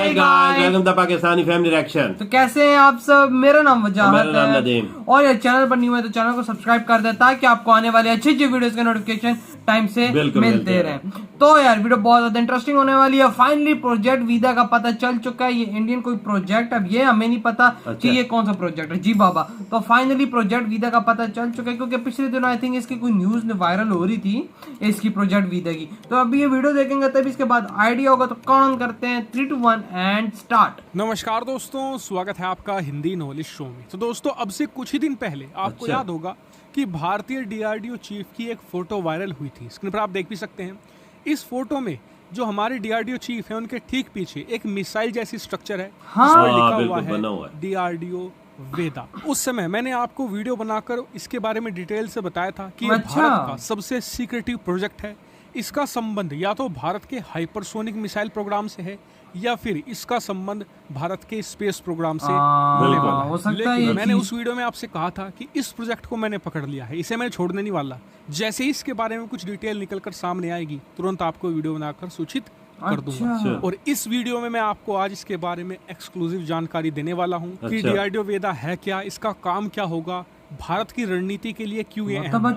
Hi guys, welcome to Pakistani family reaction. तो कैसे हैं आप सब। मेरा नाम वजाहत मेरा नाम है नदीम। और ये चैनल पर न्यू है तो चैनल को सब्सक्राइब कर दें ताकि आपको आने वाले अच्छी अच्छी वीडियोस के नोटिफिकेशन टाइम से मिलते रहें। तो यार वीडियो बहुत ज्यादा इंटरेस्टिंग होने वाली है। फाइनली प्रोजेक्ट वीदा का पता चल चुका है। ये इंडियन कोई प्रोजेक्ट, अब ये हमें नहीं पता कि ये कौन सा प्रोजेक्ट है। जी बाबा, तो फाइनली प्रोजेक्ट वीदा का पता चल चुका है क्योंकि पिछले दिनों आई थिंक इसकी कोई न्यूज वायरल हो रही थी इसकी प्रोजेक्ट वीदा की। तो अभी ये वीडियो देखेंगे तभी इसके बाद आइडिया होगा। तो कौन करते हैं 3, 2, 1 एंड स्टार्ट। नमस्कार दोस्तों, स्वागत है आपका हिंदी नॉलेज शो में। तो दोस्तों, अब से कुछ ही दिन पहले आपको याद होगा कि भारतीय डीआरडीओ चीफ की एक फोटो वायरल हुई थी। स्क्रीन पर आप देख भी सकते हैं। इस फोटो में जो हमारे डीआरडीओ चीफ है उनके ठीक पीछे एक मिसाइल जैसी स्ट्रक्चर है, जिस पर लिखा हुआ है डीआरडीओ वेदा। उस समय मैंने आपको वीडियो बनाकर इसके बारे में डिटेल से बताया था कि ये भारत का सबसे सीक्रेटिव प्रोजेक्ट है। इसका संबंध या तो भारत के हाइपरसोनिक मिसाइल प्रोग्राम से है या फिर इसका संबंध भारत के स्पेस प्रोग्राम से होने वाला है। लेकिन मैंने उस वीडियो में आपसे कहा था कि इस प्रोजेक्ट को मैंने पकड़ लिया है, इसे मैं छोड़ने नहीं वाला। जैसे ही इसके बारे में कुछ डिटेल निकलकर सामने आएगी तुरंत आपको वीडियो बनाकर सूचित कर दूंगा। और इस वीडियो में मैं आपको आज इसके बारे में एक्सक्लूसिव जानकारी देने वाला हूँ कि डीआरडीओ वेदा है क्या, इसका काम क्या होगा, भारत की रणनीति के लिए क्यों ये अहम है।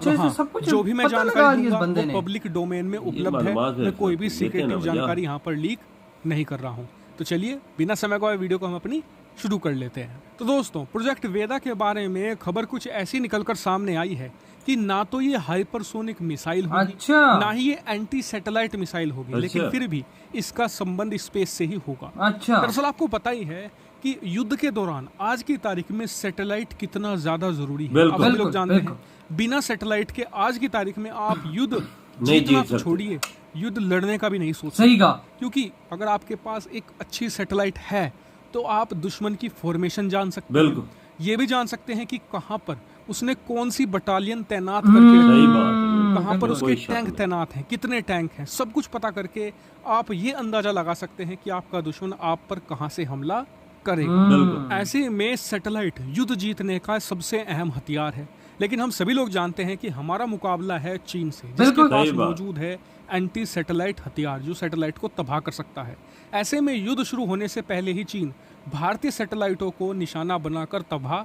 जो भी मैं जानकारी दूंगा वो पब्लिक डोमेन में उपलब्ध है। मैं कोई भी सीक्रेटिव जानकारी यहाँ पर लीक नहीं कर रहा हूँ। तो चलिए बिना समय गवाए वीडियो को हम अपनी शुरू कर लेते हैं। तो दोस्तों, प्रोजेक्ट वेदा के बारे में खबर कुछ ऐसी निकलकर सामने आई है कि ना तो ये हाइपरसोनिक मिसाइल होगी, ना ही ये एंटी सैटेलाइट मिसाइल होगी, लेकिन फिर भी इसका संबंध स्पेस से ही होगा। दरअसल आपको पता ही है कि युद्ध के दौरान आज की तारीख में सैटेलाइट कितना ज्यादा जरूरी है। अब हम लोग जानते हैं बिना सैटेलाइट के आज की तारीख में आप युद्ध जीतना तो छोड़िए, युद्ध लड़ने का भी नहीं सोच सकते। क्योंकि अगर आपके पास एक अच्छी सैटेलाइट है तो आप दुश्मन की फॉर्मेशन जान सकते हैं, ये भी जान सकते हैं कि कहां पर उसने कौन सी बटालियन तैनात करके, कहां पर उसके टैंक तैनात हैं, कितने टैंक हैं, सब कुछ पता करके आप ये अंदाजा लगा सकते हैं कि आपका दुश्मन आप पर कहां से हमला करेगा। ऐसे में सैटेलाइट युद्ध जीतने का सबसे अहम हथियार है। लेकिन हम सभी लोग जानते हैं कि हमारा मुकाबला है चीन से, जिसके पास मौजूद है एंटी सैटेलाइट हथियार जो सैटेलाइट को तबाह कर सकता है। ऐसे में युद्ध शुरू होने से पहले ही चीन भारतीय सैटेलाइटों को निशाना बनाकर तबाह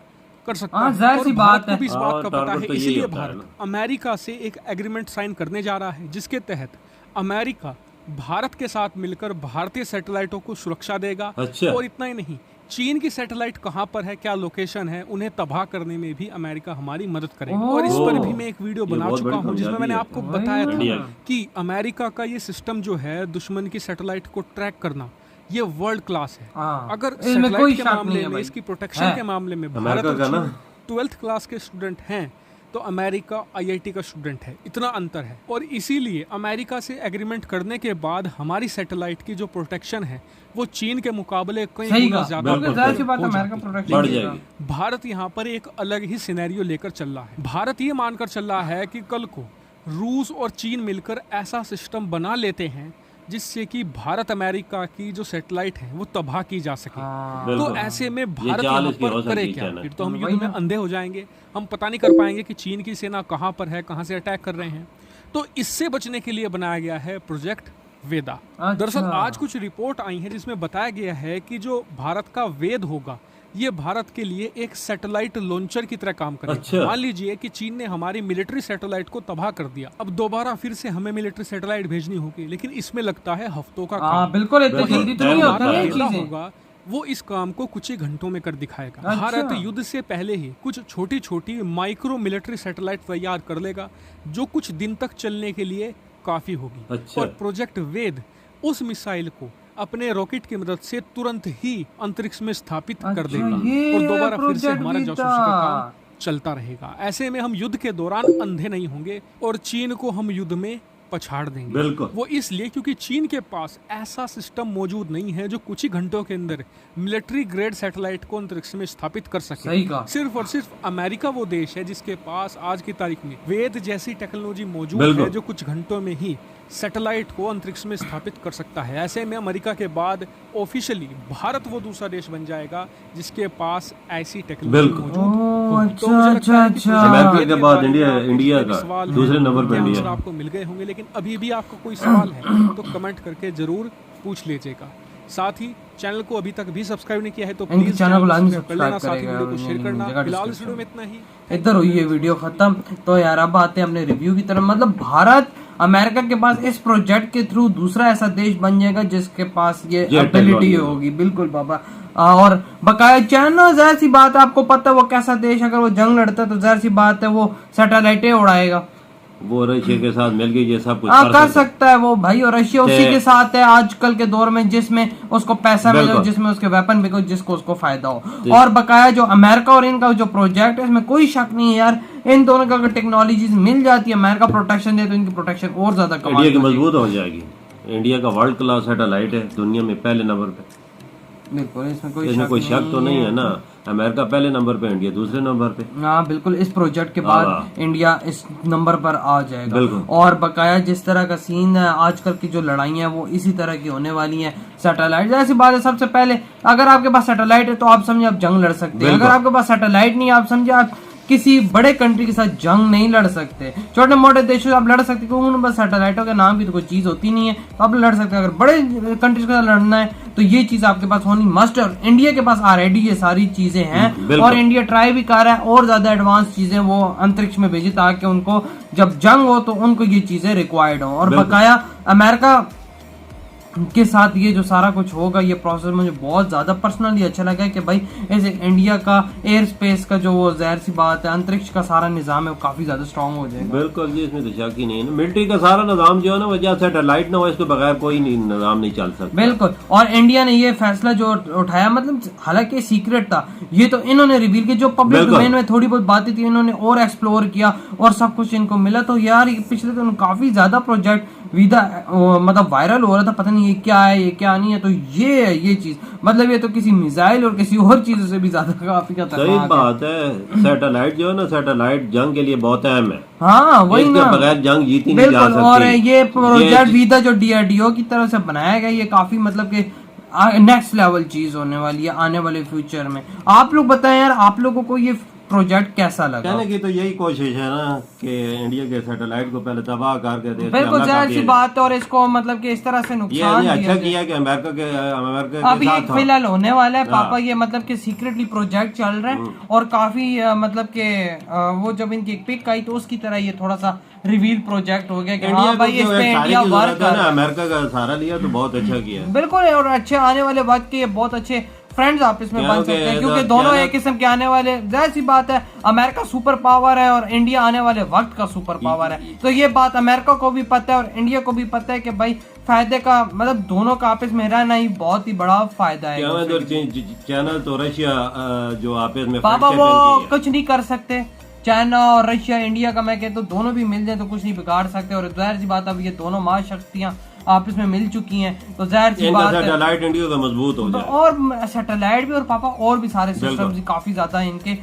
कर सकता है। और भारत को भी इस बात का पता है, इसलिए भारत अमेरिका से एक एग्रीमेंट साइन करने जा रहा है, जिसके तहत अमेरिका भारत के साथ मिलकर भारतीय सैटेलाइटों को सुरक्षा देगा। और इतना ही नहीं, चीन की सैटेलाइट कहां पर है, क्या लोकेशन है, उन्हें तबाह करने में भी अमेरिका हमारी मदद करेगा। और इस पर भी मैं एक वीडियो बना चुका हूं जिसमें मैंने आपको बताया था कि अमेरिका का ये सिस्टम जो है दुश्मन की सैटेलाइट को ट्रैक करना, ये वर्ल्ड क्लास है। अगर सैटेलाइट के मामले में, इसकी प्रोटेक्शन के मामले में भारत और चीन 12th क्लास के स्टूडेंट हैं तो अमेरिका IIT का स्टूडेंट है, इतना अंतर है। और इसीलिए अमेरिका से एग्रीमेंट करने के बाद हमारी सैटेलाइट की जो प्रोटेक्शन है वो चीन के मुकाबले कई गुना ज्यादा बढ़ जाएगी। भारत यहाँ पर एक अलग ही सिनेरियो लेकर चल रहा है। भारत ये मानकर चल रहा है कि कल को रूस और चीन मिलकर ऐसा सिस्टम बना लेते हैं जिससे कि भारत अमेरिका की जो सैटेलाइट है वो तबाह की जा सके। तो ऐसे में भारत यहाँ पर करे क्या? फिर तो हम युद्ध में अंधे हो जाएंगे, हम पता नहीं कर पाएंगे कि चीन की सेना कहाँ पर है, कहाँ से अटैक कर रहे हैं। तो इससे बचने के लिए बनाया गया है प्रोजेक्ट वेदा। दरअसल आज कुछ रिपोर्ट आई है जिसमें बताया गया है कि जो भारत का वेद होगा ये भारत के लिए एक सैटेलाइट लॉन्चर की तरह काम करेगा। मान लीजिए कि चीन ने हमारी मिलिट्री सैटेलाइट को तबाह कर दिया, अब दोबारा फिर से हमें मिलिट्री सैटेलाइट भेजनी होगी, लेकिन इसमें लगता है हफ्तों का काम। बिल्कुल इतनी जल्दी तो नहीं होता है चीजें। होगा वो इस काम को कुछ ही घंटों में कर दिखाएगा। भारत युद्ध से पहले ही कुछ छोटी छोटी माइक्रो मिलिट्री सैटेलाइट तैयार कर लेगा जो कुछ दिन तक चलने के लिए काफी होगी। और प्रोजेक्ट वेद उस मिसाइल को अपने रॉकेट की मदद से तुरंत ही अंतरिक्ष में स्थापित कर देगा और दोबारा फिर से हमारा जासूसी का काम चलता रहेगा। ऐसे में हम युद्ध के दौरान अंधे नहीं होंगे और चीन को हम युद्ध में पछाड़ देंगे। वो इसलिए क्योंकि चीन के पास ऐसा सिस्टम मौजूद नहीं है जो कुछ ही घंटों के अंदर मिलिट्री ग्रेड सैटेलाइट को अंतरिक्ष में स्थापित कर सके। सिर्फ और सिर्फ अमेरिका वो देश है जिसके पास आज की तारीख में वेद जैसी टेक्नोलॉजी मौजूद है जो कुछ घंटों में ही सैटेलाइट को अंतरिक्ष में स्थापित कर सकता है। ऐसे में अमेरिका के बाद ऑफिशियली भारत वो दूसरा देश बन जाएगा जिसके पास ऐसी टेक्नोलॉजी मौजूद। तो अमेरिका के बाद इंडिया का दूसरे नंबर पर इंडिया। आपको मिल गए होंगे, लेकिन अभी भी आपको कोई सवाल है तो कमेंट करके जरूर पूछ लीजिएगा। साथ ही चैनल को अभी तक भी सब्सक्राइब नहीं किया है तो इनके प्लीज चैनल को लाजमी कर लेना, साथ ही सब्सक्राइब वीडियो को शेयर करना। करेगा। फिलहाल इस वीडियो में इतना ही। इधर हुई है वीडियो खत्म। तो यार अब आते हैं अपने रिव्यू की तरफ। मतलब भारत अमेरिका के पास इस प्रोजेक्ट के थ्रू दूसरा ऐसा देश बन जाएगा जिसके पास ये एबिलिटी होगी। बिल्कुल बाबा। और बकाया चाइना, जाहिर सी बात है, आपको पता है वो कैसा देश, अगर वो जंग लड़ता है तो जाहिर सी बात है वो सैटेलाइटें उड़ाएगा। वो रशिया के साथ मिल गई, ये सब कुछ कर सकता है वो भाई। और रशिया उसी के साथ है आजकल के दौर में जिसमें उसको पैसा मिले, जिसमें उसके वेपन बिको, जिसको उसको फायदा हो। और बकाया जो अमेरिका और इनका जो प्रोजेक्ट है इसमें कोई शक नहीं है यार, इन दोनों का अगर टेक्नोलॉजीज मिल जाती है, अमेरिका प्रोटेक्शन दे तो इनकी प्रोटेक्शन और ज्यादा इंडिया की मजबूत हो जाएगी। इंडिया का वर्ल्ड क्लास सैटेलाइट है, दुनिया में पहले नंबर पे। बिल्कुल, इसमें कोई शक तो नहीं है ना। अमेरिका पहले नंबर पे, इंडिया दूसरे नंबर पे। हाँ बिल्कुल, इस प्रोजेक्ट के बाद इंडिया इस नंबर पर आ जाएगा। और बकाया जिस तरह का सीन है आजकल की जो लड़ाइयाँ वो इसी तरह की होने वाली हैं। सैटेलाइट जैसी बात है, सबसे पहले अगर आपके पास सैटेलाइट है तो आप समझे आप जंग लड़ सकते हैं। अगर आपके पास सैटेलाइट नहीं है, आप समझे आप किसी बड़े कंट्री के साथ जंग नहीं लड़ सकते। छोटे मोटे देशों से आप लड़ सकते, क्योंकि उन बस सैटेलाइटों के नाम भी तो कोई चीज होती नहीं है, तो आप लड़ सकते हैं। अगर बड़े कंट्रीज के साथ लड़ना है तो ये चीज आपके पास होनी मस्ट है। और इंडिया के पास ऑलरेडी ये सारी चीजें हैं और इंडिया ट्राई भी कर रहा है और ज्यादा एडवांस चीजें वो अंतरिक्ष में भेजे ताकि उनको जब जंग हो तो उनको ये चीजें रिक्वायर्ड हो। और बकाया अमेरिका के साथ ये जो सारा कुछ होगा, ये प्रोसेस मुझे बहुत ज्यादा पर्सनली अच्छा लगा है कि भाई ऐसे इंडिया का एयर स्पेस का जो वो जाहिर सी बात है अंतरिक्ष का सारा निजाम है वो काफी ज्यादा स्ट्रांग हो जाएगा। बिल्कुल जी, इसमें तो शक ही नहीं है। मिलिट्री का सारा निजाम जो है ना, वजह सैटेलाइट ना हो इसके बगैर कोई निजाम नहीं चल सकता। बिल्कुल। और इंडिया ने ये फैसला जो उठाया, मतलब हालांकि सीक्रेट था, ये तो इन्होंने रिवील किया। जो पब्लिक डोमेन में थोड़ी बहुत बातें थी इन्होंने और एक्सप्लोर किया और सब कुछ इनको मिला। तो यार पिछले दिन काफी ज्यादा प्रोजेक्ट विदा मतलब वायरल हो रहा था, पता नहीं ये क्या है ये क्या नहीं है। तो ये चीज मतलब ये तो किसी मिसाइल और किसी और चीजों से भी ज्यादा काफी सही बात है। सैटेलाइट जो है ना, सैटेलाइट जंग के लिए बहुत अहम है। हाँ वही ना, बगैर जंग जीती नहीं जा सकती। और ये प्रोजेक्ट विदा जो डीआरडीओ की तरफ से बनाया गया, ये काफी मतलब कि नेक्स्ट लेवल चीज होने वाली है आने वाले फ्यूचर में। आप लोग बताएं यार, आप लोगों को ये प्रोजेक्ट कैसा लगा? कहने की तो यही कोशिश है ना कि इंडिया के सैटेलाइट को पहले तबाह करके दे। बिल्कुल जाहिर सी बात है। और इसको मतलब कि इस तरह से नुकसान अच्छा किया कि अमेरिका के अभी एक फिलहाल होने वाला है पापा, ये मतलब कि सीक्रेटली प्रोजेक्ट चल रहा है और काफी मतलब कि वो जब इनकी एक पिक आई तो उसकी तरह ये थोड़ा सा रिवील प्रोजेक्ट हो गया कि हाँ भाई इस पे इंडिया वर्क कर रहा है। अमेरिका का सहारा लिया तो बहुत अच्छा किया। बिल्कुल। और अच्छे आने वाले वक्त के ये बहुत अच्छे फ्रेंड्स आपस में बन सकते हैं, क्योंकि दोनों एक किस्म के आने वाले, जाहिर सी बात है अमेरिका सुपर पावर है और इंडिया आने वाले वक्त का सुपर पावर है। तो ये बात अमेरिका को भी पता है और इंडिया को भी पता है कि भाई फायदे का मतलब दोनों का आपस में रहना ही बहुत ही बड़ा फायदा है। चाइना तो रशिया जो आपस में पापा वो कुछ नहीं कर सकते। चाइना और रशिया इंडिया का मैं कहता हूँ दोनों भी मिल जाए तो कुछ नहीं बिगाड़ सकते। और जाहिर सी बात अब ये दोनों महाशक्तियां आपस में मिल चुकी हैं तो जाहिर सी बात है सैटेलाइट इंडिया का मजबूत हो जाए। और सैटेलाइट भी और पापा और भी सारे सिस्टम्स काफी ज्यादा इनके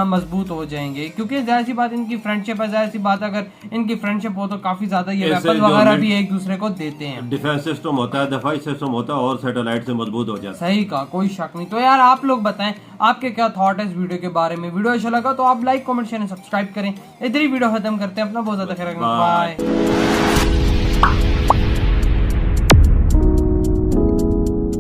मजबूत हो जाएंगे, क्योंकि जाहिर सी बात इनकी फ्रेंडशिप है। जाहिर सी बात अगर इनकी फ्रेंडशिप हो तो काफी ज्यादा ये वेपन वगैरह भी एक दूसरे को देते हैं। डिफेंस सिस्टम होता है, दफाई सिस्टम होता है और सैटेलाइट से मजबूत हो जाता है। सही कहा, कोई शक नहीं। तो यार आप लोग बताएं आपके क्या थॉट है इस वीडियो के बारे में। वीडियो अच्छा लगा तो आप लाइक कमेंट शेयर सब्सक्राइब करें। इधर ही वीडियो खत्म करते हैं। अपना बहुत ज्यादा ख्याल रखना। बाय।